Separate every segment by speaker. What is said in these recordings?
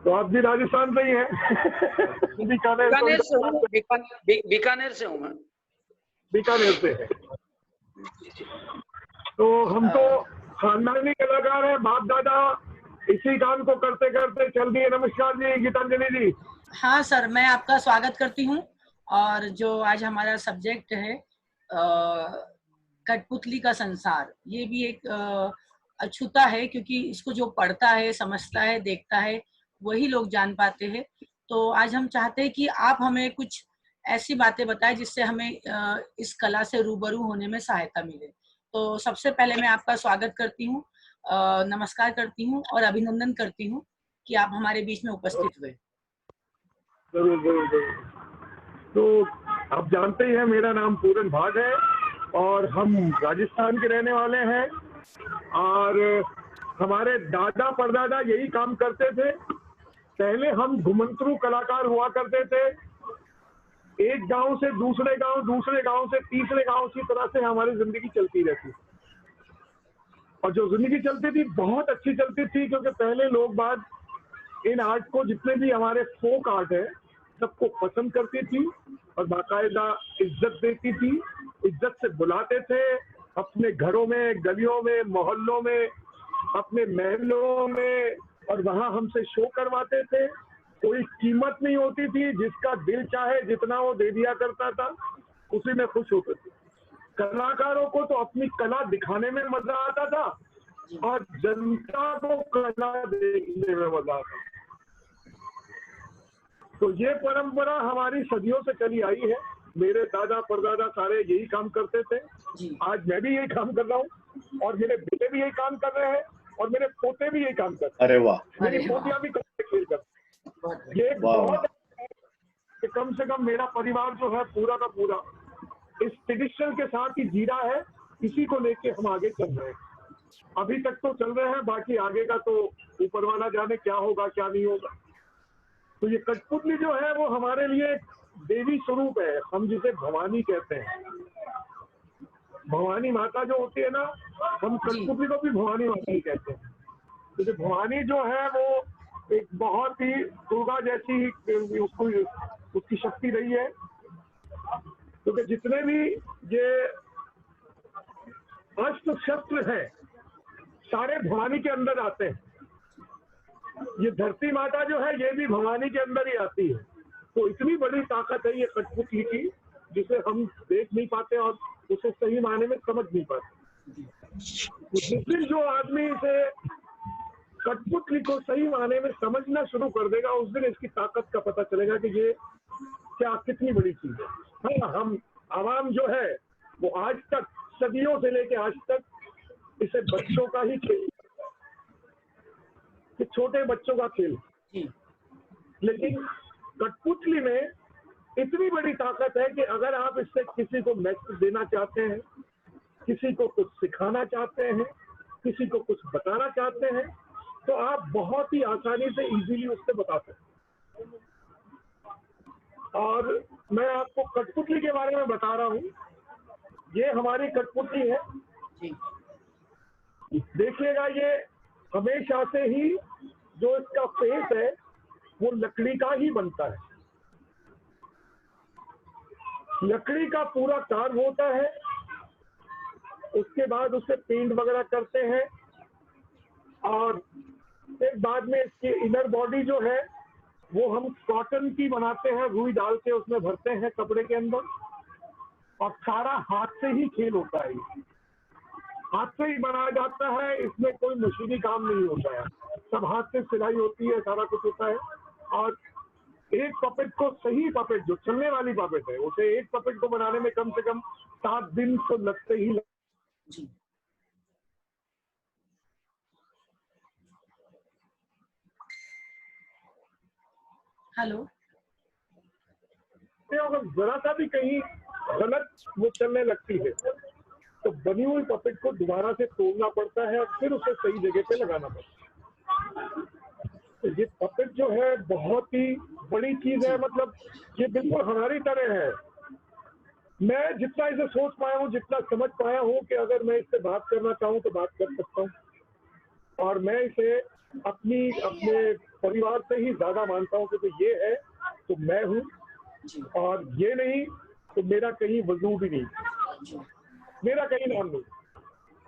Speaker 1: तो आप भी राजस्थान से ही हैं?
Speaker 2: बीकानेर से हूँ, बीकानेर से हूँ मैं।
Speaker 1: बीकानेर से है। तो हम तो खानदानी कलाकार हैं, बाप दादा इसी काम को करते करते चल दिए। नमस्कार जी गीतांजलि जी।
Speaker 3: हाँ सर, मैं आपका स्वागत करती हूँ। और जो आज हमारा सब्जेक्ट है कठपुतली का संसार, ये भी एक अछूता है, क्योंकि इसको जो पढ़ता है, समझता है, देखता है, वही लोग जान पाते हैं। तो आज हम चाहते हैं कि आप हमें कुछ ऐसी बातें बताएं जिससे हमें इस कला से रूबरू होने में सहायता मिले। तो सबसे पहले मैं आपका स्वागत करती हूँ, नमस्कार करती हूँ और अभिनंदन करती हूँ कि आप हमारे बीच में उपस्थित हुए।
Speaker 1: जरूर जरूर जरूर। तो आप जानते ही हैं मेरा नाम पूरन भाग है और हम राजस्थान के रहने वाले हैं और हमारे दादा परदादा यही काम करते थे। पहले हम घुमंतरू कलाकार हुआ करते थे, एक गांव से दूसरे गांव, दूसरे गांव से तीसरे गांव, की तरह से हमारी जिंदगी चलती रहती। और जो जिंदगी चलती थी बहुत अच्छी चलती थी, क्योंकि पहले लोग बात इन आर्ट को, जितने भी हमारे फोक आर्ट है, सबको पसंद करती थी और बाकायदा इज्जत देती थी, इज्जत से बुलाते थे अपने घरों में, गलियों में, मोहल्लों में, अपने महलों में, और वहां हमसे शो करवाते थे। कोई कीमत नहीं होती थी, जिसका दिल चाहे जितना वो दे दिया करता था, उसी में खुश होते थे। कलाकारों को तो अपनी कला दिखाने में मजा आता था और जनता को कला देखने में मजा आता था। तो ये परंपरा हमारी सदियों से चली आई है। मेरे दादा परदादा सारे यही काम करते थे। आज मैं भी यही काम कर रहा हूँ और मेरे बेटे भी यही काम कर रहे हैं और मेरे पोते भी यही काम कर रहे हैं।
Speaker 4: अरे वाह।
Speaker 1: मेरी पोतियां भी खेल करती हैं। ये बहुत कि कम से कम मेरा परिवार जो है पूरा का पूरा इस ट्रेडिशन के साथ ही जी रहा है। इसी को लेके हम आगे चल रहे हैं। अभी तक तो चल रहे हैं, बाकी आगे का तो ऊपर वाला जाने क्या होगा क्या नहीं होगा। तो ये कठपुतली जो है वो हमारे लिए देवी स्वरूप है, हम जिसे भवानी कहते हैं। भवानी माता जो होती है ना, हम कठपुतली को भी भवानी माता ही कहते हैं। तो भवानी जो है वो एक बहुत ही दुर्गा जैसी उसकी शक्ति रही है, क्योंकि जितने भी ये अस्त्र शस्त्र हैं सारे भवानी के अंदर आते हैं। ये धरती माता जो है ये भी भवानी के अंदर ही आती है। तो इतनी बड़ी ताकत है ये कठपुतली की, जिसे हम देख नहीं पाते और उसे सही मायने में समझ नहीं पाते। जिस दिन जो आदमी इसे कठपुतली को सही मायने में समझना शुरू कर देगा, उस दिन इसकी ताकत का पता चलेगा कि ये क्या कितनी बड़ी चीज है। हाँ, हम आवाम जो है वो आज तक, सदियों से लेके आज तक इसे बच्चों का ही खेल, कि छोटे बच्चों का खेल, लेकिन कठपुतली में इतनी बड़ी ताकत है कि अगर आप इससे किसी को मैसेज देना चाहते हैं, किसी को कुछ सिखाना चाहते हैं, किसी को कुछ बताना चाहते हैं, तो आप बहुत ही आसानी से इजीली उससे बता सकते हैं। और मैं आपको कठपुतली के बारे में बता रहा हूँ। ये हमारी कठपुतली है, देखिएगा। ये हमेशा से ही जो इसका फेस है वो लकड़ी का ही बनता है। लकड़ी का पूरा कार्व होता है, उसके बाद उसे पेंट वगैरह करते हैं और फिर बाद में इसकी इनर बॉडी जो है वो हम कॉटन की बनाते हैं, रुई डाल के उसमें भरते हैं कपड़े के अंदर, और सारा हाथ से ही खेल होता है। हाथ से ही बनाया जाता है, इसमें कोई मशीनी काम नहीं होता है, सब हाथ से सिलाई होती है, सारा कुछ होता है। और एक पपेट को, सही पपेट जो चलने वाली पपेट है, उसे एक पपेट को बनाने में कम से कम 7 दिन तो लगते ही
Speaker 3: हेलो,
Speaker 1: अगर जरा सा भी कहीं गलत वो चलने लगती है तो बनी हुई पपेट को दोबारा से तोड़ना पड़ता है और फिर उसे सही जगह पे लगाना पड़ता है। तो ये पपेट जो है बहुत ही बड़ी चीज है, मतलब ये बिल्कुल हमारी तरह है। मैं जितना इसे सोच पाया हूँ, जितना समझ पाया हूँ कि अगर मैं इससे बात करना चाहूँ तो बात कर सकता हूँ, और मैं इसे अपने परिवार से ही ज्यादा मानता हूँ कि तो ये है तो मैं हूँ, और ये नहीं तो मेरा कहीं वजूद ही नहीं, मेरा कहीं नाम नहीं।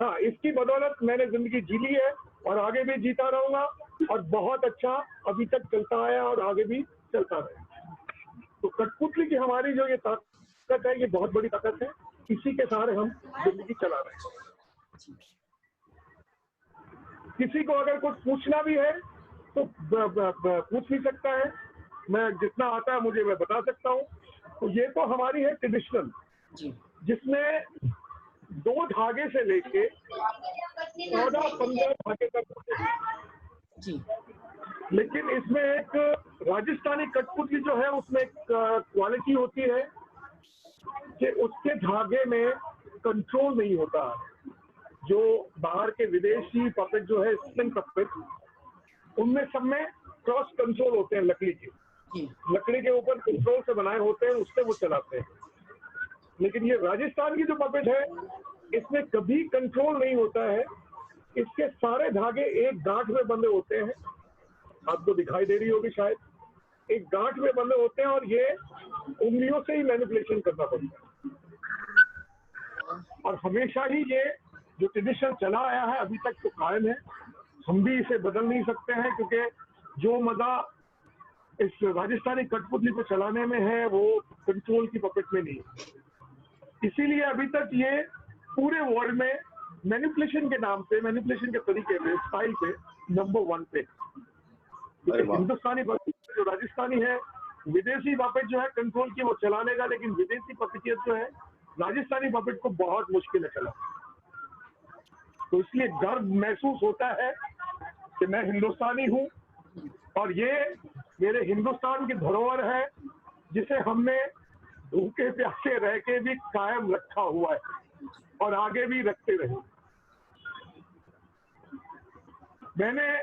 Speaker 1: हाँ, इसकी बदौलत मैंने जिंदगी जी ली है और आगे भी जीता रहूंगा, और बहुत अच्छा अभी तक चलता आया और आगे भी चलता रहेगा। तो कठपुतली की हमारी जो ये ताकत है, ये बहुत बड़ी ताकत है, इसी के सहारे हम जिंदगी चला रहे हैं। किसी को अगर कुछ पूछना भी है तो पूछ भी सकता है, मैं जितना आता है मुझे मैं बता सकता हूँ। तो ये तो हमारी है ट्रेडिशनल, जिसमें 2 धागे से लेके 14-15 धागे तक होते हैं। लेकिन इसमें एक राजस्थानी कठपुतली जो है उसमें एक क्वालिटी होती है कि उसके धागे में कंट्रोल नहीं होता। जो बाहर के विदेशी पपेट जो है स्प्रिंग पपेट, उनमें सब में क्रॉस कंट्रोल होते हैं, लकड़ी के ऊपर कंट्रोल से बनाए होते हैं, उससे वो चलाते हैं। लेकिन ये राजस्थान की जो पपेट है, इसमें कभी कंट्रोल नहीं होता है। इसके सारे धागे एक गांठ में बंधे होते हैं, आपको दिखाई दे रही होगी शायद, एक गांठ में बंधे होते हैं, और ये उंगलियों से ही मैनिपुलेशन करना पड़ता है। और हमेशा ही ये जो ट्रेडिशन चला आया है अभी तक तो कायम है, हम भी इसे बदल नहीं सकते हैं, क्योंकि जो मजा इस राजस्थानी कठपुतली को चलाने में है वो कंट्रोल की पपेट में नहीं है। इसीलिए अभी तक ये पूरे वर्ल्ड में मैनिपुलेशन के नाम पे, मैनिपुलेशन के तरीके पे, स्टाइल पे नंबर 1 पे। हिंदुस्तानी पपेट जो राजस्थानी है, विदेशी पपेट जो है कंट्रोल की वो चला लेगा, लेकिन विदेशी पपेटियर जो है राजस्थानी पपेट को बहुत मुश्किल है चला। तो इसलिए गर्व महसूस होता है कि मैं हिंदुस्तानी हूँ, और ये मेरे हिंदुस्तान की धरोहर है, जिसे हमने भूखे प्यासे रह के भी कायम रखा हुआ है और आगे भी रखते रहे। मैंने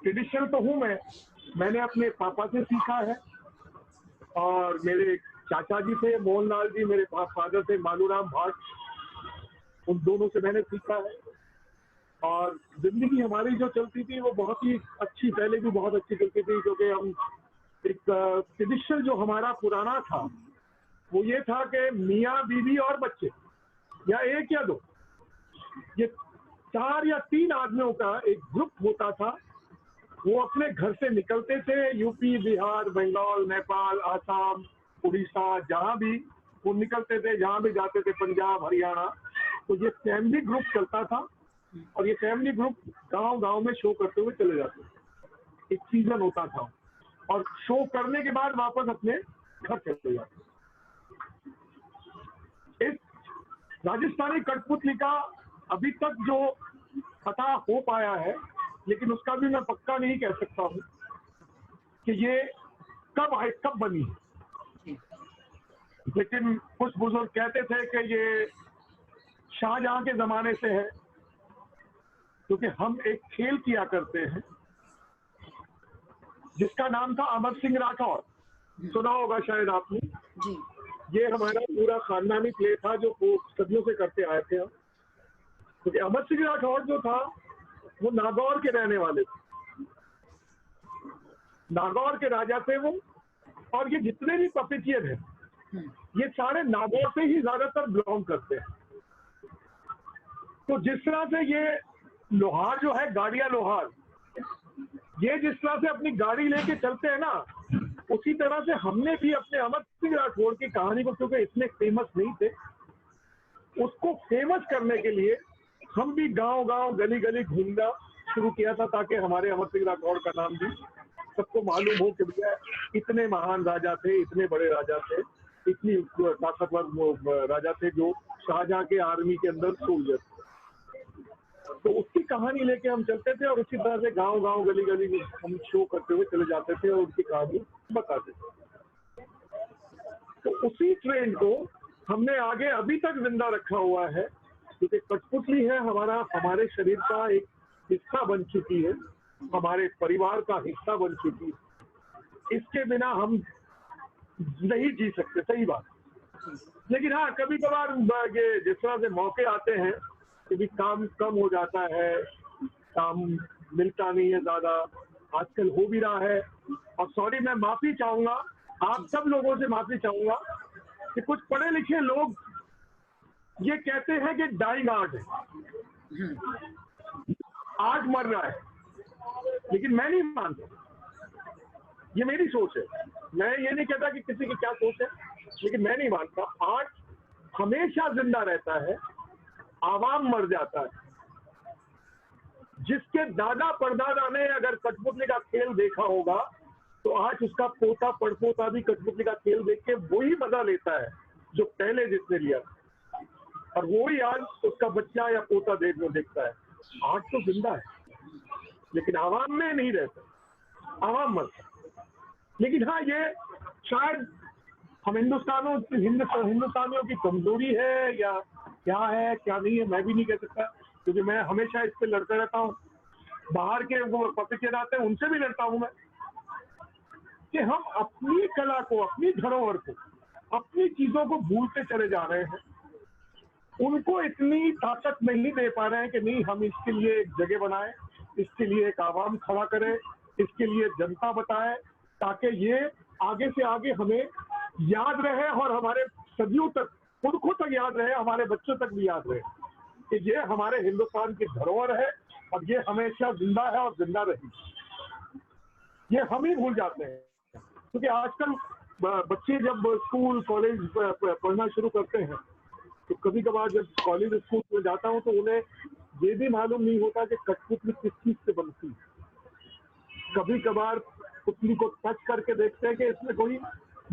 Speaker 1: ट्रेडिशनल तो हूँ, मैंने अपने पापा से सीखा है, और मेरे चाचा जी थे मोहनलाल जी, मेरे फादर थे मालूराम भाट, उन दोनों से मैंने सीखा है। और जिंदगी हमारी जो चलती थी वो बहुत ही अच्छी, पहले भी बहुत अच्छी चलती थी, क्योंकि हम एक ट्रेडिशन जो हमारा पुराना था वो ये था कि मियाँ बीवी और बच्चे, या 1 या 2, ये 4 या 3 आदमियों का एक ग्रुप होता था। वो अपने घर से निकलते थे, यूपी, बिहार, बंगाल, नेपाल, आसाम, उड़ीसा, जहाँ भी वो निकलते थे, जहाँ भी जाते थे, पंजाब, हरियाणा। तो ये फैमिली ग्रुप चलता था, और ये फैमिली ग्रुप गांव-गांव में शो करते हुए चले जाते थे। एक सीजन होता था, और शो करने के बाद वापस अपने घर चले जाते। इस राजस्थानी कठपुतली का अभी तक जो पता हो पाया है, लेकिन उसका भी मैं पक्का नहीं कह सकता हूँ कि ये कब बनी है। लेकिन कुछ बुजुर्ग कहते थे कि ये शाहजहां के जमाने से है, क्योंकि हम एक खेल किया करते हैं जिसका नाम था अमर सिंह राठौर, सुना होगा शायद आपने जी। ये हमारा पूरा खानदानी प्ले था जो सदियों से करते आए थे हम। क्योंकि अमर सिंह राठौर जो था वो नागौर के रहने वाले थे, नागौर के राजा थे वो, और ये जितने भी पपेटियर हैं ये सारे नागौर से ही ज्यादातर बिलोंग करते हैं। तो जिस तरह से ये लोहार जो है, गाड़िया लोहार, ये जिस तरह से अपनी गाड़ी लेके चलते हैं ना, उसी तरह से हमने भी अपने अमर सिंह राठौर की कहानी को, क्योंकि इतने फेमस नहीं थे, उसको फेमस करने के लिए हम भी गांव-गांव, गली-गली घूमना शुरू किया था, ताकि हमारे अमर सिंह राठौर का नाम भी सबको मालूम हो कि भैया इतने महान राजा थे, इतने बड़े राजा थे, इतनी ताकतवर राजा थे जो शाहजहां के आर्मी के अंदर सोल्जर थे। तो उसकी कहानी लेके हम चलते थे, और उसी तरह से गांव-गांव, गली-गली हम शो करते हुए चले जाते थे और उनकी कहानी बताते थे। तो उसी ट्रेंड को हमने आगे अभी तक जिंदा रखा हुआ है, क्योंकि कठपुतली है हमारे शरीर का एक हिस्सा बन चुकी है, हमारे परिवार का हिस्सा बन चुकी है। इसके बिना हम नहीं जी सकते, सही बात। लेकिन हाँ, कभी कभार ये जिस तरह से मौके आते हैं, कभी काम कम हो जाता है, काम मिलता नहीं है ज्यादा, आजकल हो भी रहा है। और सॉरी, मैं माफी चाहूंगा, आप सब लोगों से माफी चाहूंगा कि कुछ पढ़े लिखे लोग ये कहते हैं कि डाइंग आर्ट है, आर्ट मर रहा है, लेकिन मैं नहीं मानता। ये मेरी सोच है, मैं ये नहीं कहता कि किसी की क्या सोच है, लेकिन मैं नहीं मानता। आर्ट हमेशा जिंदा रहता है, आवाम मर जाता है। जिसके दादा परदादा ने अगर कठपुतली का खेल देखा होगा तो आज उसका पोता पड़पोता भी कठपुतली का खेल देख के वही मजा लेता है जो पहले जिसने लिया, और वही आज उसका बच्चा या पोता देखता है। आर्ट तो जिंदा है, लेकिन आवाम में नहीं रहता, आवाम मरता। लेकिन हाँ, ये शायद हम हिंदुस्तानियों की कमजोरी है या क्या है क्या नहीं है, मैं भी नहीं कह सकता, क्योंकि मैं हमेशा इस पे लड़ता रहता हूँ। बाहर के वो पपिचर आते हैं, उनसे भी लड़ता हूँ मैं, कि हम अपनी कला को, अपनी धरोहर को, अपनी चीजों को भूलते चले जा रहे हैं। उनको इतनी ताकत नहीं दे पा रहे हैं कि नहीं, हम इसके लिए एक जगह बनाए, इसके लिए एक आवाम खड़ा करे, इसके लिए जनता बताए, ताकि ये आगे से आगे हमें याद रहे और हमारे सदियों तक, खुद तक याद रहे, हमारे बच्चों तक भी याद रहे कि ये हमारे हिंदुस्तान की धरोहर है और ये हमेशा जिंदा है और जिंदा रही। ये हम ही भूल जाते हैं, क्योंकि आजकल बच्चे जब स्कूल कॉलेज पढ़ना शुरू करते हैं तो कभी कभार जब कॉलेज स्कूल में जाता हूँ तो उन्हें ये भी मालूम नहीं होता कि कठपुतली किस चीज से बनती है। कभी कभार पुतली को टच करके देखते हैं कि इसमें कोई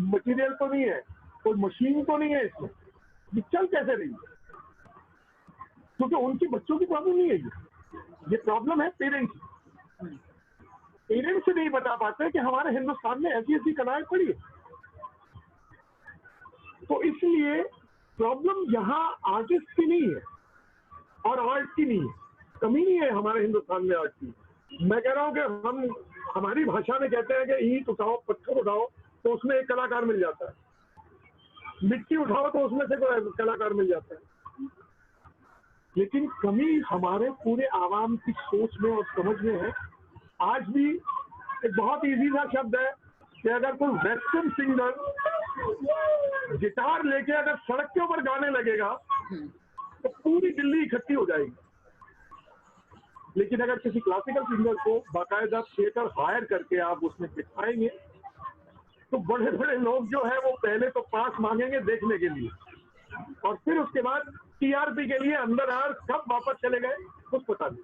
Speaker 1: मटेरियल तो नहीं है, कोई मशीन तो नहीं है, इसमें ये चल कैसे रही है, क्योंकि उनके बच्चों की प्रॉब्लम नहीं है। ये प्रॉब्लम है पेरेंट्स से नहीं बता पाते कि हमारे हिंदुस्तान में ऐसी ऐसी कलाएं पड़ी है। तो इसलिए प्रॉब्लम यहाँ आर्टिस्ट की नहीं है और आर्ट की नहीं है, कमी नहीं है हमारे हिंदुस्तान में आर्ट की। मैं कह रहा हूँ कि हम हमारी भाषा में कहते हैं कि ईंट उठाओ, पत्थर उठाओ तो उसमें एक कलाकार मिल जाता है, मिट्टी उठाओ तो उसमें से कोई कलाकार मिल जाता है। लेकिन कमी हमारे पूरे आवाम की सोच में और समझ में है। आज भी एक बहुत इजी सा शब्द है कि अगर कोई वेस्टर्न सिंगर गिटार लेके अगर सड़क के ऊपर गाने लगेगा तो पूरी दिल्ली इकट्ठी हो जाएगी। लेकिन अगर किसी क्लासिकल सिंगर को बाकायदा थिएटर हायर करके आप उसमें दिखाएंगे तो बड़े बड़े लोग जो है वो पहले तो पास मांगेंगे देखने के लिए, और फिर उसके बाद टीआरपी के लिए अंदर आर कब वापस चले गए कुछ पता नहीं।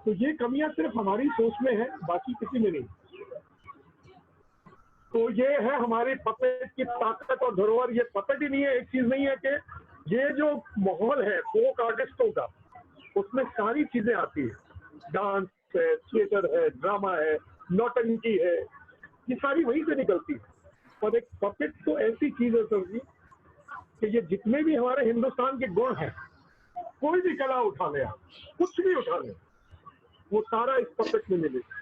Speaker 1: तो ये कमियां सिर्फ हमारी सोच में है, बाकी किसी में नहीं। तो ये है हमारी पपेट की ताकत और धरोहर। ये पपेट ही नहीं है, एक चीज नहीं है कि ये जो माहौल है फोक आर्टिस्टों का, उसमें सारी चीजें आती है, डांस है, थिएटर है, ड्रामा है, नौटंकी है, ये सारी वहीं से निकलती है। और एक पपेट तो ऐसी चीज है सर जी कि ये जितने भी हमारे हिंदुस्तान के गुण हैं, कोई भी कला उठा ले, कुछ भी उठा ले, वो सारा इस पपेट में मिलेगा,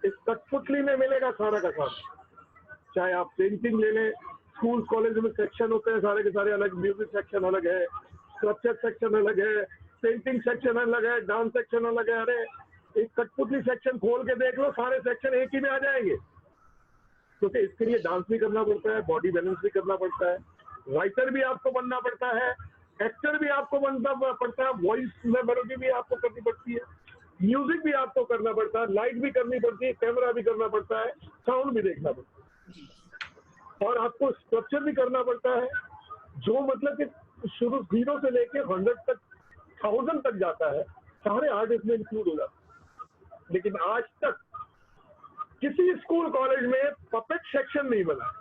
Speaker 1: इस कठपुतली में मिलेगा सारा का सारा। चाहे आप पेंटिंग ले लें, स्कूल कॉलेज में सेक्शन होते हैं सारे के सारे अलग, म्यूजिक सेक्शन अलग है, स्कल्पचर सेक्शन अलग है, पेंटिंग सेक्शन अलग है, डांस सेक्शन अलग है। अरे एक कठपुतली सेक्शन खोल के देख लो, सारे सेक्शन एक ही में आ जाएंगे। क्योंकि इसके लिए डांस भी करना पड़ता है, बॉडी बैलेंस भी करना पड़ता है, राइटर भी आपको बनना पड़ता है, एक्टर भी आपको बनना पड़ता है, वॉइस मेलोडी भी आपको करनी पड़ती है, म्यूजिक भी आपको करना पड़ता है, लाइट भी करनी पड़ती है, कैमरा भी करना पड़ता है, साउंड भी देखना पड़ता है, और आपको स्ट्रक्चर भी करना पड़ता है, जो मतलब कि शुरू 0 से लेके 100 तक, 1000 तक जाता है, सारे आर्ट इसमें इंक्लूड हो जाते हैं। लेकिन आज तक किसी स्कूल कॉलेज में पपेट सेक्शन नहीं बना।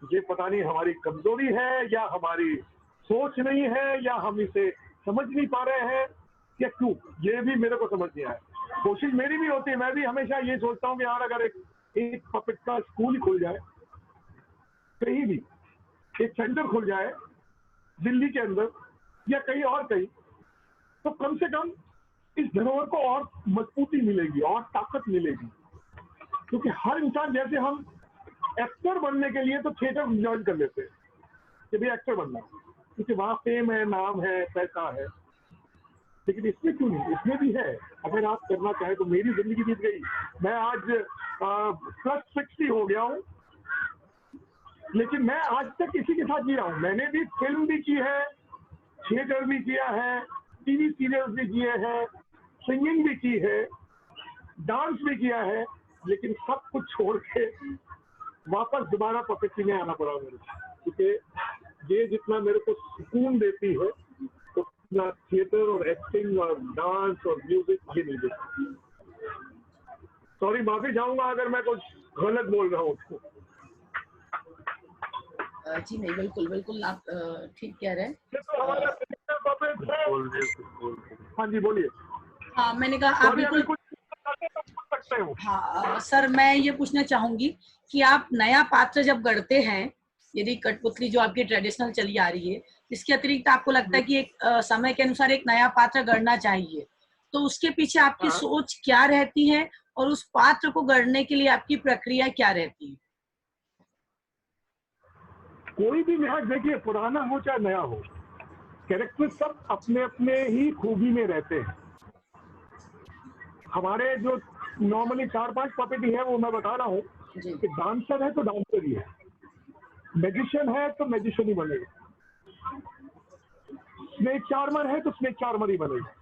Speaker 1: ये पता नहीं हमारी कमजोरी है या हमारी सोच नहीं है या हम इसे समझ नहीं पा रहे हैं या क्यों, ये भी मेरे को समझ नहीं आया। कोशिश मेरी भी होती है, मैं भी हमेशा ये सोचता हूँ कि यार अगर एक पपेट का स्कूल खुल जाए, कहीं भी एक सेंटर खुल जाए दिल्ली के अंदर या कहीं और कहीं, तो कम से कम इस धरोहर को और मजबूती मिलेगी और ताकत मिलेगी। क्योंकि हर इंसान, जैसे हम एक्टर बनने के लिए तो थिएटर ज्वाइन कर लेते हैं कि भाई एक्टर बनना, क्योंकि वहां फेम है, नाम है, पैसा है। लेकिन इसमें क्यों नहीं, इसमें भी है। अगर आप करना चाहें तो मेरी जिंदगी बीत गई, मैं आज +60 हो गया हूँ, लेकिन मैं आज तक इसी के साथ जी रहा हूँ। मैंने भी फिल्म भी की है, थिएटर भी किया है, टीवी सीरियल्स भी किए हैं, सिंगिंग भी की है, डांस भी किया है, लेकिन सब कुछ छोड़ के वापस दोबारा पपेट्री में आना पड़ा मेरे को, क्योंकि ये जितना मेरे को सुकून देती है उतना थिएटर और एक्टिंग और डांस और म्यूजिक ये नहीं देती। सॉरी, माफी चाहूंगा अगर मैं कुछ गलत बोल रहा हूँ उसको।
Speaker 3: जी नहीं, बिल्कुल बिल्कुल आप ठीक कह रहे हैं।
Speaker 1: तो हमारा पपेट है। हाँ जी बोलिए।
Speaker 3: हाँ, मैंने कहा आप बिल्कुल। हाँ सर, मैं ये पूछना चाहूंगी कि आप नया पात्र जब गढ़ते हैं, यदि कठपुतली जो आपकी ट्रेडिशनल चली आ रही है, इसके अतिरिक्त आपको लगता है कि एक समय के अनुसार एक नया पात्र गढ़ना चाहिए, तो उसके पीछे आपकी सोच क्या रहती है और उस पात्र को गढ़ने के लिए आपकी प्रक्रिया क्या रहती है?
Speaker 1: कोई भी लिहाज देखिए, पुराना हो चाहे नया हो, कैरेक्टर सब अपने अपने ही खूबी में रहते हैं। हमारे जो नॉर्मली 4-5 पपेटी है वो मैं बता रहा हूँ कि डांसर है तो डांसर ही है, मैजिशियन है तो मैजिशियन ही बनेगा, स्नेक चार्मर है तो स्नेक चार्मर ही बनेगा।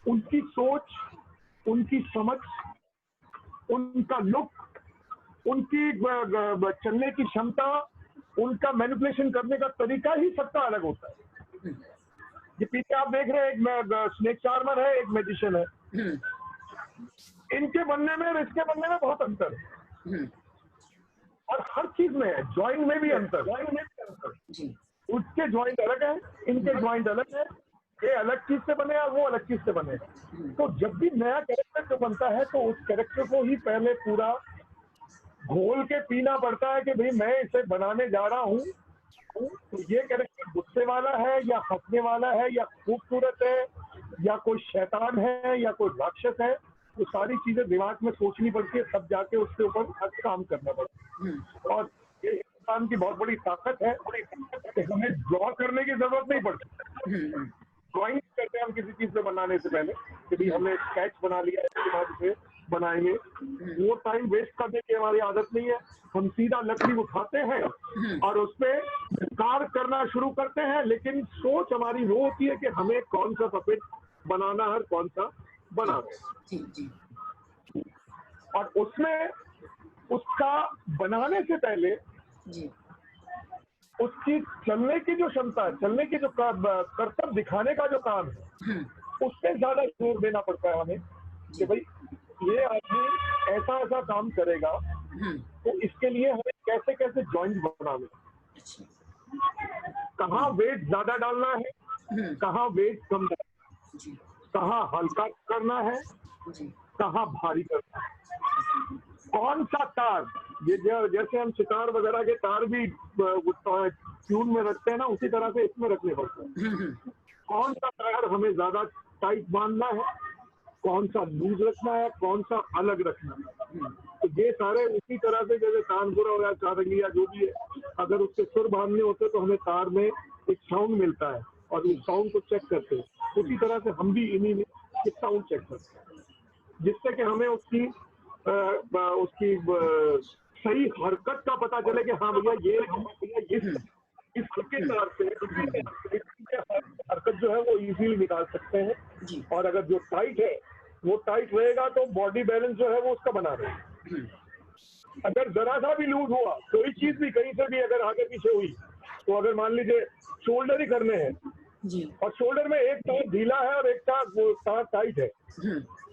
Speaker 1: उनकी सोच, उनकी समझ, उनका लुक, उनकी चलने की क्षमता, उनका मैनिपुलेशन करने का तरीका ही सबका अलग होता है। ये पीछे आप देख रहे हैं, एक स्नेक चार्मर है, एक मैजिशियन है, इनके बनने में और इसके बनने में बहुत अंतर है, और हर चीज में है। ज्वाइंट में भी अंतर, उसके ज्वाइंट अलग है, इनके ज्वाइंट अलग है, ये अलग चीज से बने और वो अलग चीज से बने। तो जब भी नया कैरेक्टर जो बनता है तो उस कैरेक्टर को ही पहले पूरा घोल के पीना पड़ता है कि भाई मैं इसे बनाने जा रहा हूँ, तो ये कैरेक्टर गुस्से वाला है या हंसने वाला है या खूबसूरत है या कोई शैतान है या कोई राक्षस है, तो सारी चीजें दिमाग में सोचनी पड़ती है, सब जाके उसके ऊपर काम करना पड़ता है। और ये हिंदुस्तान की बहुत बड़ी ताकत है कि हमें ड्रॉ करने की जरूरत नहीं पड़ती। ड्राइंग करते हैं हम किसी चीज से बनाने से पहले कि भाई हमने स्केच बना लिया है, इसके बाद उसे बनाएंगे, वो टाइम वेस्ट करने की हमारी आदत नहीं है। हम सीधा लकड़ी उठाते हैं और उसपे कार्य करना शुरू करते हैं, लेकिन सोच हमारी वो होती है कि हमें कौन सा पपेट बनाना है, कौन सा बनाना। और उसमें उसका बनाने से पहले उसकी चलने की जो क्षमता है, चलने की जो कर्तव्य दिखाने का जो काम है, उस पर ज्यादा जोर देना पड़ता है हमें कि भाई ये आदमी ऐसा ऐसा काम करेगा, तो इसके लिए हमें कैसे कैसे जॉइंट बनाने, कहाँ वेट ज्यादा डालना है, कहाँ वेट कम डालना है, कहाँ हल्का करना है, कहाँ भारी करना है, कौन सा तार, ये जैसे हम सितार वगैरह के तार भी ट्यून में रखते हैं ना, उसी तरह से इसमें रखने पड़ते हैं। कौन सा तार हमें ज्यादा टाइट बांधना है, कौन सा लूज रखना है, कौन सा अलग रखना है, तो ये सारे उसी तरह से जैसे तानपुरा हो या चारंगी या जो भी है, अगर उसके सुर बांधने होते तो हमें तार में एक साउंड मिलता है और उस साउंड को चेक करते हैं, उसी तरह से हम भी इन्हीं में एक साउंड चेक करते हैं, जिससे कि हमें उसकी सही हरकत का पता चले कि हाँ भैया ये इस हल्के तार से हरकत जो है वो इजीली निकाल सकते हैं। और अगर जो टाइट है वो टाइट रहेगा तो बॉडी बैलेंस जो है वो उसका बना रहेगा। अगर जरा सा भी लूज हुआ, कोई चीज भी कहीं से भी अगर आगे पीछे हुई, तो अगर मान लीजिए शोल्डर ही करने हैं और शोल्डर में एक तार ढीला है और एक तार टाइट है,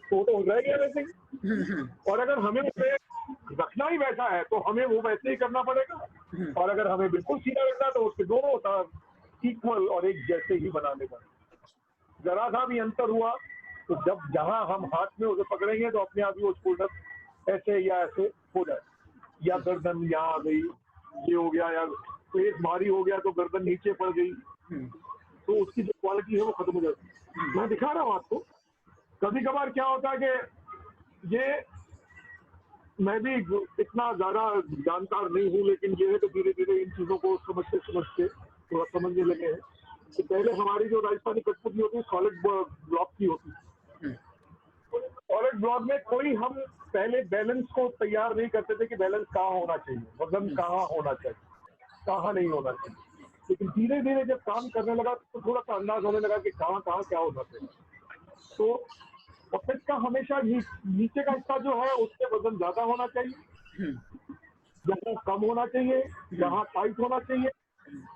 Speaker 1: तो रह गया वैसे ही। और अगर हमें उसे रखना ही वैसा है तो हमें वो वैसे ही करना पड़ेगा, और अगर हमें बिल्कुल सीधा रखना तो उसके दोनों तार इक्वल और एक जैसे ही बनाने पड़ेगा। जरा सा भी अंतर हुआ तो जब जहां हम हाथ में उसे पकड़ेंगे तो अपने आप ही वो शोल्डर ऐसे या ऐसे हो जाए, या गर्दन यहाँ आ गई, ये हो गया, या पेट भारी हो गया तो गर्दन नीचे पड़ गई, तो उसकी जो क्वालिटी है वो खत्म हो जाती है। मैं दिखा रहा हूँ आपको, कभी कभार क्या होता है कि ये मैं भी इतना ज्यादा जानकार नहीं हूँ, लेकिन ये है कि धीरे धीरे इन चीजों को समझते समझते थोड़ा समझने लगे हैं कि पहले हमारी जो राजस्थानी कठपुतली होती है सॉलिड ब्लॉक की होती है। सॉलिड ब्लॉक में कोई हम पहले बैलेंस को तैयार नहीं करते थे कि बैलेंस कहाँ होना चाहिए, वजन कहाँ होना चाहिए, कहाँ नहीं होना चाहिए। लेकिन धीरे धीरे जब काम करने लगा तो थोड़ा सा अंदाज होने लगा कि कहाँ कहाँ क्या होना चाहिए। तो पपेट का हमेशा नीचे का हिस्सा जो है उससे वजन ज्यादा होना चाहिए, जहाँ कम होना चाहिए, जहाँ टाइट होना चाहिए,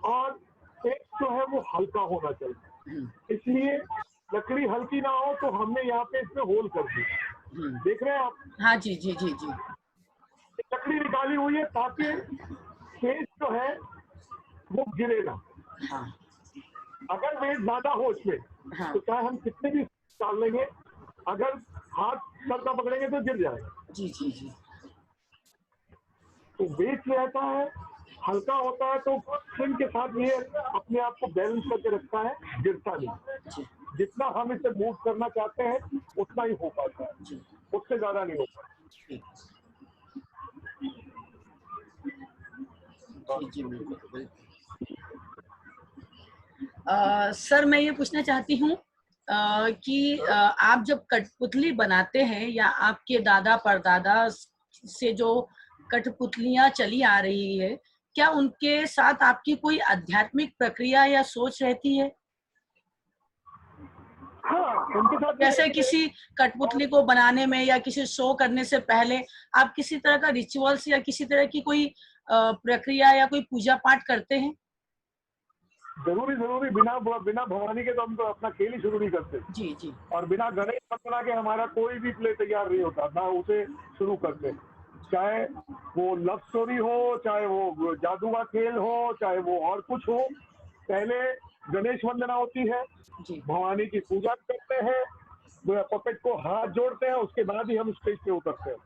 Speaker 1: और पेट जो है वो हल्का होना चाहिए। इसलिए लकड़ी हल्की ना हो तो हमने यहाँ पे इसमें होल कर दी। देख रहे हैं आप?
Speaker 3: हाँ जी जी जी जी।
Speaker 1: लकड़ी निकाली हुई है ताकि पेट जो है वो गिरे ना।
Speaker 3: हाँ
Speaker 1: अगर वेट ज्यादा हो इसमें
Speaker 3: हाँ
Speaker 1: तो चाहे हम कितने भी डाल लेंगे, अगर हाथ सर का पकड़ेंगे तो गिर जाएगा।
Speaker 3: जी जी जी।
Speaker 1: तो वेट रहता है, हल्का होता है तो स्प्रिंग के साथ ये अपने आप को बैलेंस करके रखता है, गिरता नहीं। जितना हम इसे मूव करना चाहते हैं उतना ही हो पाता है, उससे ज्यादा नहीं हो पाता।
Speaker 3: जी जी बिल्कुल। सर मैं ये पूछना चाहती हूँ कि आप जब कठपुतली बनाते हैं या आपके दादा परदादा से जो कठपुतलियां चली आ रही है, क्या उनके साथ आपकी कोई आध्यात्मिक प्रक्रिया या सोच रहती है?
Speaker 1: हाँ, उनके साथ
Speaker 3: जैसे किसी कठपुतली को बनाने में या किसी शो करने से पहले आप किसी तरह का रिचुअल्स या किसी तरह की कोई प्रक्रिया या कोई पूजा पाठ करते हैं?
Speaker 1: जरूरी बिना भवानी के तो हम तो अपना खेल ही शुरू नहीं करते।
Speaker 3: जी जी।
Speaker 1: और बिना गणेश बना के हमारा कोई भी प्ले तैयार नहीं होता ना, उसे शुरू करते। चाहे वो लव स्टोरी हो, चाहे वो जादू का खेल हो, चाहे वो और कुछ हो, पहले गणेश वंदना होती है, भवानी की पूजा करते हैं, पपेट को हाथ जोड़ते हैं, उसके बाद ही हम स्टेज पे उतरते हैं।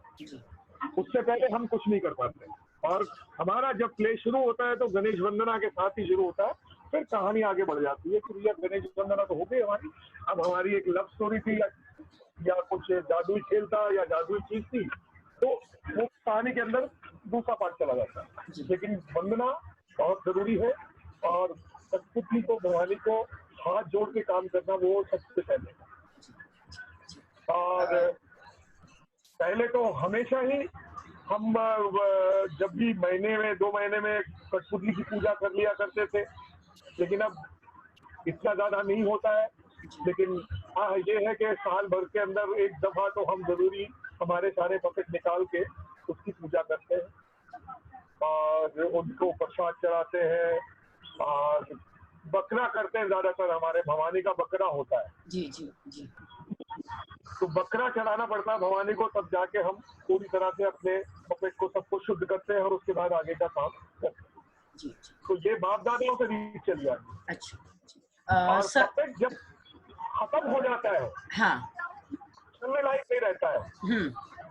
Speaker 1: उससे पहले हम कुछ नहीं कर पाते। और हमारा जब प्ले शुरू होता है तो गणेश वंदना के साथ ही शुरू होता है, फिर कहानी आगे बढ़ जाती है कि भैया गणेश वंदना तो हो गई हमारी, अब हमारी एक लव स्टोरी थी या कुछ जादुई खेल था या जादुई चीज थी, तो वो कहानी के अंदर दूसरा पार्ट चला जाता है। लेकिन वंदना बहुत जरूरी है और कठपुतली को, भवानी को हाथ जोड़ के काम करना वो सबसे पहले। और पहले तो हमेशा ही हम जब भी महीने में 2 महीने में कठपुतली की पूजा कर लिया करते थे, लेकिन अब इतना ज्यादा नहीं होता है। लेकिन हाँ, ये है कि साल भर के अंदर एक दफा तो हम जरूरी हमारे सारे पपेट निकाल के उसकी पूजा करते हैं और उनको प्रसाद चढ़ाते हैं और बकरा करते हैं। ज्यादातर हमारे भवानी का बकरा होता है।
Speaker 3: जी जी जी।
Speaker 1: तो बकरा चढ़ाना पड़ता है भवानी को, तब जाके हम पूरी तरह से अपने पपेट को सबको शुद्ध करते हैं और उसके बाद आगे का काम करते हैं।
Speaker 3: जी।
Speaker 1: तो ये बाप दादाओं से रीत चली आती है।
Speaker 3: अच्छा।
Speaker 1: और
Speaker 3: सर,
Speaker 1: पपेट जब खत्म हो जाता है,
Speaker 3: हाँ,
Speaker 1: चलने लायक नहीं रहता है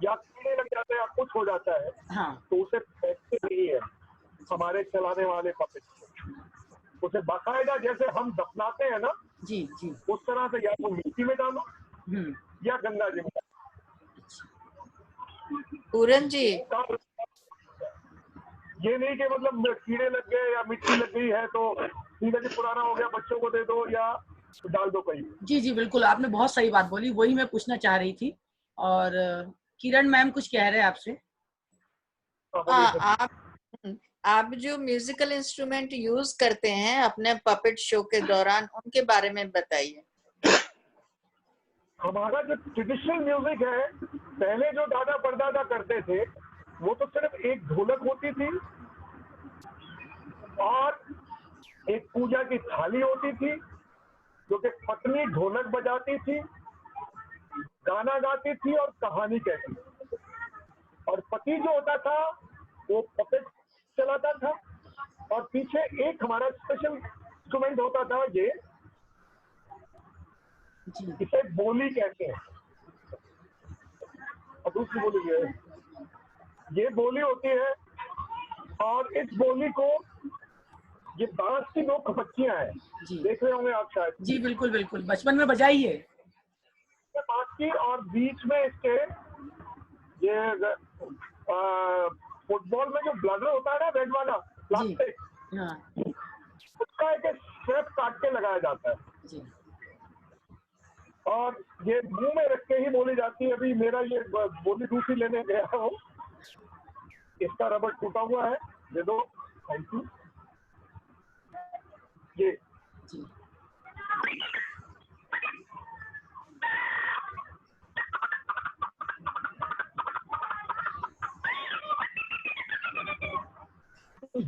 Speaker 1: या कीड़े लग जाते हैं या कुछ हो जाता है,
Speaker 3: हाँ,
Speaker 1: तो उसे फेंकते नहीं है हमारे चलाने वाले पपेट को। उसे बाकायदा जैसे हम दफनाते हैं ना,
Speaker 3: जी जी,
Speaker 1: उस तरह से या तो मिट्टी में डालो या गंगा जी में।
Speaker 4: पूरन जी,
Speaker 1: ये नहीं कि मतलब कीड़े लग गए या मिट्टी लग गई है तो ठीक है जी, पुराना हो गया, बच्चों को दे दो या डाल दो कहीं।
Speaker 3: जी जी बिल्कुल, आपने बहुत सही बात बोली, वही मैं पूछना चाह रही थी। और किरण मैम कुछ कह रहे हैं आपसे।
Speaker 4: आप जो म्यूजिकल इंस्ट्रूमेंट यूज करते हैं अपने पपेट शो के दौरान, उनके बारे में बताइए।
Speaker 1: हमारा जो ट्रेडिशनल म्यूजिक है, पहले जो दादा परदादा करते थे वो तो सिर्फ एक ढोलक होती थी और एक पूजा की थाली होती थी जो कि पत्नी ढोलक बजाती थी, गाना गाती थी और कहानी कहती थी। और पति जो होता था वो पपेट चलाता था और पीछे एक हमारा स्पेशल इंस्ट्रूमेंट होता था, इसे बोली कहते हैं। और दूसरी बोली ये बोली होती है और इस बोली को, ये बांस की 2 खपच्चियां हैं, देख रहे होंगे आप शायद।
Speaker 3: जी बिल्कुल बिल्कुल, बचपन में बजाई है
Speaker 1: बांस की, और बीच में इसके ये फुटबॉल में जो ब्लडर होता है ना, रेड वाला प्लास्टिक,
Speaker 3: हाँ,
Speaker 1: उसका एक शेप काट के लगाया जाता है
Speaker 3: जी
Speaker 1: और ये मुंह में रख के ही बोली जाती है। अभी मेरा ये बोली दूसरी लेने गया हूँ, इसका रबड़ टूटा हुआ है, दे दो, थैंक यू। ये
Speaker 3: जी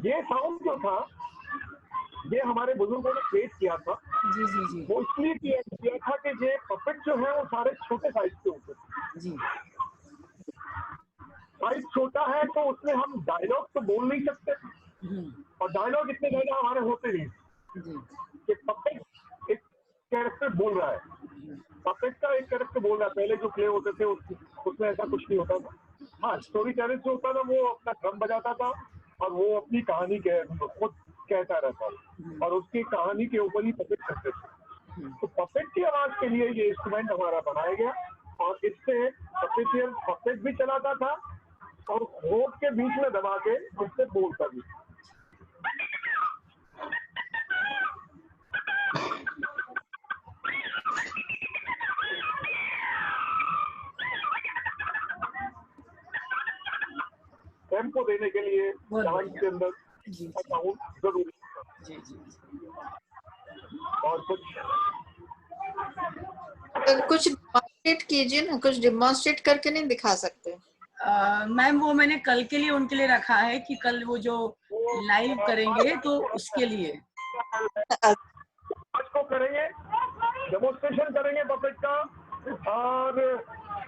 Speaker 1: ये साउंड जो था ये हमारे बुजुर्गों ने क्रिएट किया था।
Speaker 3: जी जी जी
Speaker 1: वो इसलिए किया था कि ये पपेट जो है वो सारे छोटे साइज के होते थे।
Speaker 3: जी
Speaker 1: साइज छोटा है तो उसमें हम डायलॉग तो बोल नहीं सकते और डायलॉग इतने ज्यादा हमारे होते नहीं
Speaker 3: जी
Speaker 1: कि पपेट एक कैरेक्टर बोल रहा है, पपेट का एक कैरेक्टर बोल रहा है। पहले जो प्ले होते थे उसमें ऐसा कुछ नहीं होता था। हाँ, स्टोरी टेलर जो होता था वो अपना ड्रम बजाता था और वो अपनी कहानी खुद कहता रहता था और उसकी कहानी के ऊपर ही पपेट करते थे। तो पपेट की आवाज के लिए ये इंस्ट्रूमेंट हमारा बनाया गया और इससे पपेट भी चलाता था और होठ के बीच में दबा के उससे बोलता भी। टेम्पो देने के लिए डांस के अंदर साउंड जरूरी है।
Speaker 3: जी जी
Speaker 1: और
Speaker 4: कुछ डिमॉन्स्ट्रेट कीजिए ना, कुछ डिमॉन्स्ट्रेट करके नहीं दिखा सकते?
Speaker 3: मैम वो मैंने कल के लिए उनके लिए रखा है कि कल वो जो लाइव करेंगे तो उसके लिए
Speaker 1: आज को करेंगे, डेमोन्स्ट्रेशन करेंगे पपेट का। और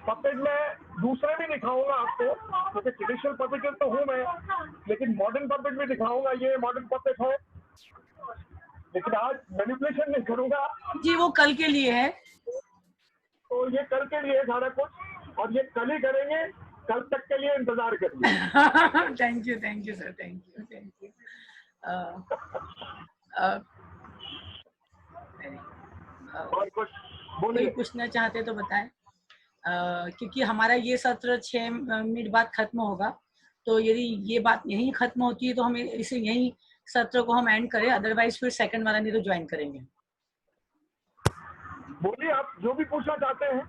Speaker 1: पपेट में दूसरे भी दिखाऊंगा आपको, क्योंकि ट्रेडिशनल पपेटर तो हूँ मैं, लेकिन मॉडर्न पपेट भी दिखाऊंगा। ये मॉडर्न पपेट है, लेकिन आज मैनिपुलेशन नहीं करूंगा।
Speaker 3: जी वो कल के लिए है।
Speaker 1: तो ये कल के लिए सारा कुछ, और ये कल ही करेंगे। कल तक के लिए इंतजार करिए।
Speaker 3: Thank you sir, thank you.
Speaker 1: और कुछ
Speaker 3: कोई
Speaker 1: बोलिए।
Speaker 3: पूछना चाहते तो बताएं। क्योंकि हमारा ये सत्र 6 मिनट बाद खत्म होगा, तो यदि ये बात यहीं खत्म होती है तो हम इसे यहीं सत्र को हम एंड करें, अदरवाइज फिर सेकंड वाला नहीं तो ज्वाइन करेंगे।
Speaker 1: बोलिए, आप जो भी पूछना चाहते हैं।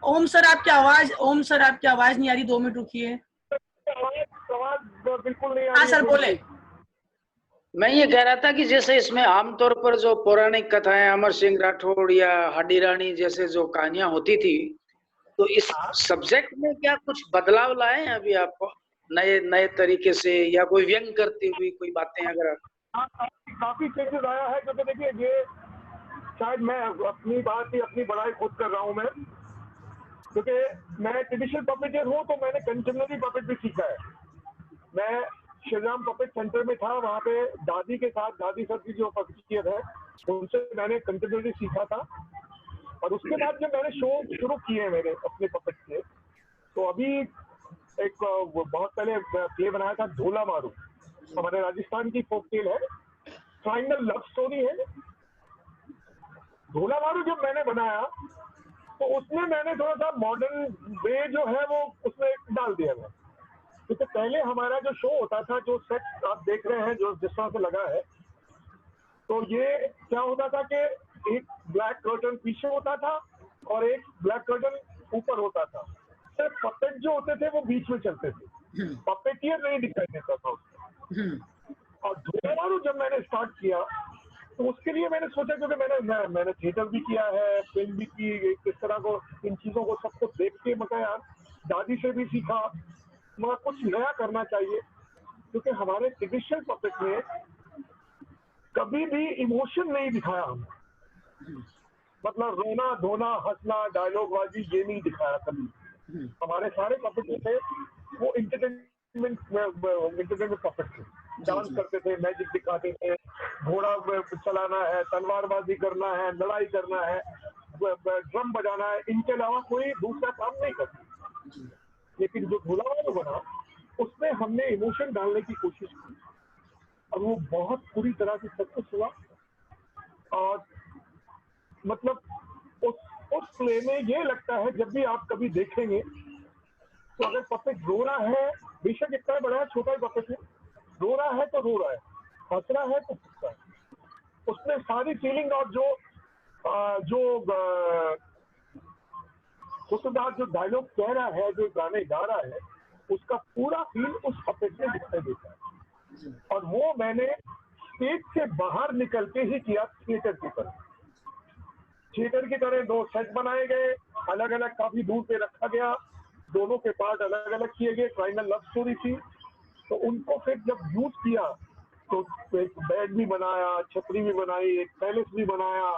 Speaker 3: ओम सर आपकी आवाज नहीं आ रही, 2 मिनट रुकिए।
Speaker 1: आवाज बिल्कुल नहीं आ
Speaker 3: हाँ
Speaker 1: रही।
Speaker 3: सर बोले।
Speaker 2: मैं ये कह रहा था कि जैसे इसमें आमतौर पर जो पौराणिक कथाएं, अमर सिंह राठौड़ या हड्डी रानी जैसे जो कहानियां होती थी, तो इस सब्जेक्ट में क्या कुछ बदलाव लाए हैं अभी आप नए तरीके से, या कोई व्यंग करती हुई कोई बातें अगर
Speaker 1: काफी चेंजेस आया है। क्योंकि देखिए, ये शायद मैं अपनी बात ही अपनी बड़ाई खुद कर रहा हूँ मैं, क्योंकि मैं ट्रेडिशनल पपेटर हूँ तो मैंने कंटेम्पररी पपेट भी सीखा है। मैं श्रीराम पपेट सेंटर में था, वहाँ पे दादी के साथ, दादी सर की जो पपेटियर है उनसे मैंने कंटेम्पररी सीखा था। और उसके बाद जब मैंने शो शुरू किए मेरे अपने पपेट के, तो अभी एक बहुत पहले प्ले बनाया था ढोला मारू, हमारे राजस्थान की फोक टेल है, ट्रायंगल लव स्टोरी है। ढोला मारू जब मैंने बनाया तो उसमें मैंने थोड़ा सा मॉडर्न वे जो है वो उसमें डाल दिया मैं। क्योंकि पहले हमारा जो शो होता था, जो सेट आप देख रहे हैं जो जिस तरह से लगा है, तो ये क्या होता था कि एक ब्लैक कर्टन पीछे होता था और एक ब्लैक कर्टन ऊपर होता था। सिर्फ पपेट जो होते थे वो बीच में चलते थे, पपेटियर नहीं दिखाई देता था उसमें। और ढोला मारू जब मैंने स्टार्ट किया तो उसके लिए मैंने सोचा, क्योंकि मैंने थिएटर भी किया है, फिल्म भी की, किस तरह को इन चीजों को सबको देख के मैं यार दादी से भी सीखा, मगर कुछ नया करना चाहिए। क्योंकि हमारे ट्रेडिशनल पपेट में कभी भी इमोशन नहीं दिखाया हमने, मतलब रोना धोना हंसना डायलॉग बाजी ये नहीं दिखाया कभी। हमारे सारे पपेट थे वो एंटरटेनमेंट पपेट थे। डांस करते थे, मैजिक दिखाते थे, घोड़ा चलाना है, तलवारबाजी करना है, लड़ाई करना है, ड्रम बजाना है, इनके अलावा कोई दूसरा काम नहीं करते। लेकिन जो ढोला वाला बना उसमें हमने इमोशन डालने की कोशिश की और वो बहुत पूरी तरह से सक्सेस हुआ। और मतलब उस प्ले में ये लगता है, जब भी आप कभी देखेंगे तो अगर पपेट रो रहा है, बेशक इतना बड़ा है छोटा ही पपेट है, रो रहा है तो रो रहा है, हंसना है तो हंसना है, उसमें सारी फीलिंग और जो खुशदार जो डायलॉग कह रहा है, जो गाने गा रहा है, उसका पूरा फील उस पपेट में दिखाई देता है। और वो मैंने स्टेज से बाहर निकल के ही किया, थिएटर की तरह। थिएटर की तरह 2 सेट बनाए गए, अलग अलग काफी दूर पे रखा गया, दोनों के पार्ट अलग अलग किए गए, ट्रायंगल लव स्टोरी थी। तो उनको फिर जब यूज किया तो एक बेड भी बनाया, छतरी भी बनाई, एक पैलेस भी बनाया,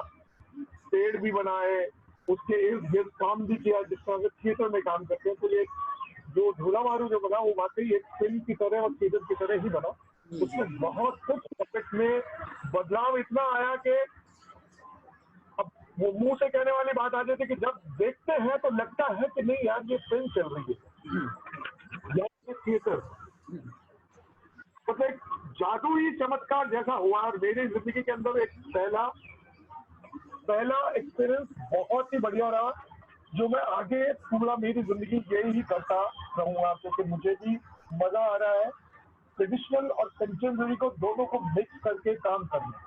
Speaker 1: पेड़ भी बनाए, उसके इर्द गिर्द काम भी किया जिस तरह से थिएटर में काम करते हैं। तो ये जो झूला मारू जो बना वो वाकई एक फिल्म की तरह और थिएटर की तरह ही बना। उसमें बहुत कुछ पपेट में बदलाव इतना आया कि अब वो मुंह से कहने वाली बात आ जाती है कि जब देखते हैं तो लगता है कि नहीं यार ये फिल्म चल रही है या ये थिएटर। मतलब जादुई चमत्कार जैसा हुआ। और मेरी जिंदगी के अंदर एक पहला एक्सपीरियंस बहुत ही बढ़िया रहा, जो मैं आगे पूरा मेरी जिंदगी यही ही करता रहूंगा, क्योंकि मुझे भी मजा आ रहा है ट्रेडिशनल और कंटेम्परेरी को दोनों को मिक्स करके काम करना।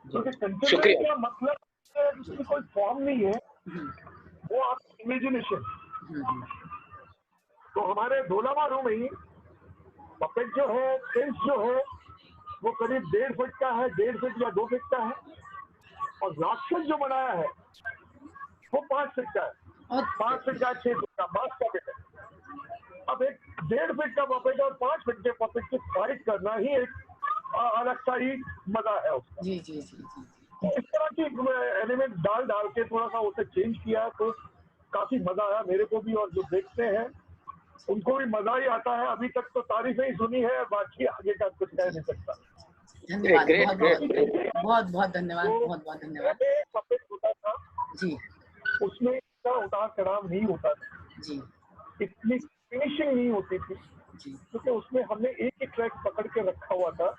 Speaker 1: क्योंकि कंटेम्परेरी का मतलब उसकी कोई फॉर्म नहीं है, वो आपकी इमेजिनेशन। तो हमारे ढोला मारू में ही पपेट जो है, सेंस जो है, वो करीब 1.5 फीट का है, 1.5 फीट या 2 फीट का है। और राक्षस जो बनाया है वो 5 फीट का है, 5 फीट का, 6 फीट का, बांस का पेट है। अब एक 1.5 फीट का पपेट और 5 फीट के पपेट की फाइट करना ही एक अलग सा ही मजा है उसका।
Speaker 3: जी जी जी जी।
Speaker 1: इस तरह की एलिमेंट डाल के थोड़ा सा उसे चेंज किया तो काफी मजा आया मेरे को भी, और जो देखते हैं उनको भी मजा ही आता है। अभी तक तो तारीफें ही सुनी है, बाकी आगे का कुछ कह नहीं सकता।
Speaker 3: धन्यवाद, बहुत बहुत धन्यवाद, बहुत बहुत धन्यवाद।
Speaker 1: पपेट होता था
Speaker 3: जी,
Speaker 1: उसमें इतना उतार चढ़ाव नहीं होता था
Speaker 3: जी,
Speaker 1: इतनी फिनिशिंग नहीं होती थी, क्योंकि उसमें हमने एक ही ट्रैक पकड़ के रखा हुआ था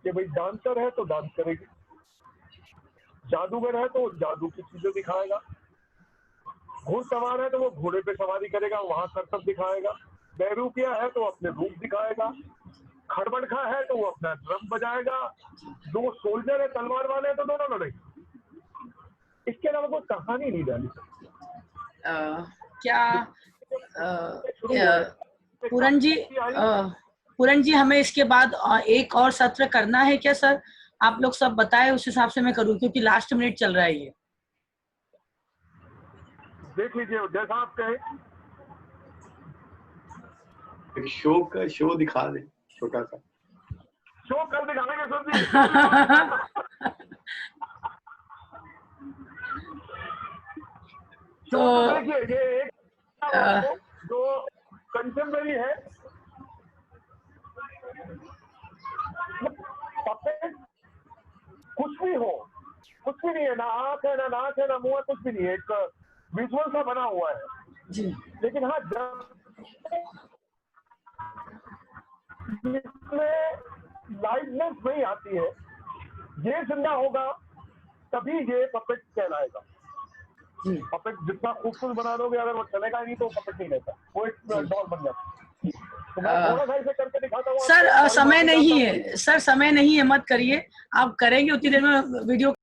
Speaker 1: कि भाई डांसर है तो डांस करेगी, जादूगर है तो जादू की चीजें दिखाएगा, घुड़सवार है तो वो घोड़े पे सवारी करेगा, वहां करतब दिखाएगा, बहरूपिया है तो अपने रूप दिखाएगा, खड़बड़खा है तो वो अपना ड्रम बजाएगा, 2 सोल्जर है तलवार वाले तो दोनों लड़ेंगे। इसके अलावा कोई कहानी नहीं डाली।
Speaker 3: पूरन जी हमें इसके बाद एक और सत्र करना है क्या सर? आप लोग सब बताएं, उस हिसाब से मैं करूँ, क्योंकि लास्ट मिनट चल रहा है ये।
Speaker 1: देख लीजिए जैसा आप कहे।
Speaker 5: शो दिखा दे, छोटा सा
Speaker 1: शो कल दिखाने के तो देखिए ये एक जो कंटेम्परेरी है, कुछ भी हो, कुछ भी नहीं है, ना आंख है, ना नाक है, ना मुंह है, कुछ भी नहीं है, एक विजुअल सा बना हुआ है
Speaker 3: जी।
Speaker 1: लेकिन हाँ जब इसमें लाइवनेस नहीं आती है, ये जिंदा होगा तभी ये पपेट कहलाएगा। पपेट जितना खूबसूरत बना दोगे, अगर वो चलेगा नहीं तो पपेट नहीं रहता, वो एक डॉल बन जाता। तो मैं थोड़ा सा इसे करके दिखाता हूँ।
Speaker 3: सर समय नहीं है, सर समय नहीं है, मत करिए, आप करेंगे उतनी देर में वीडियो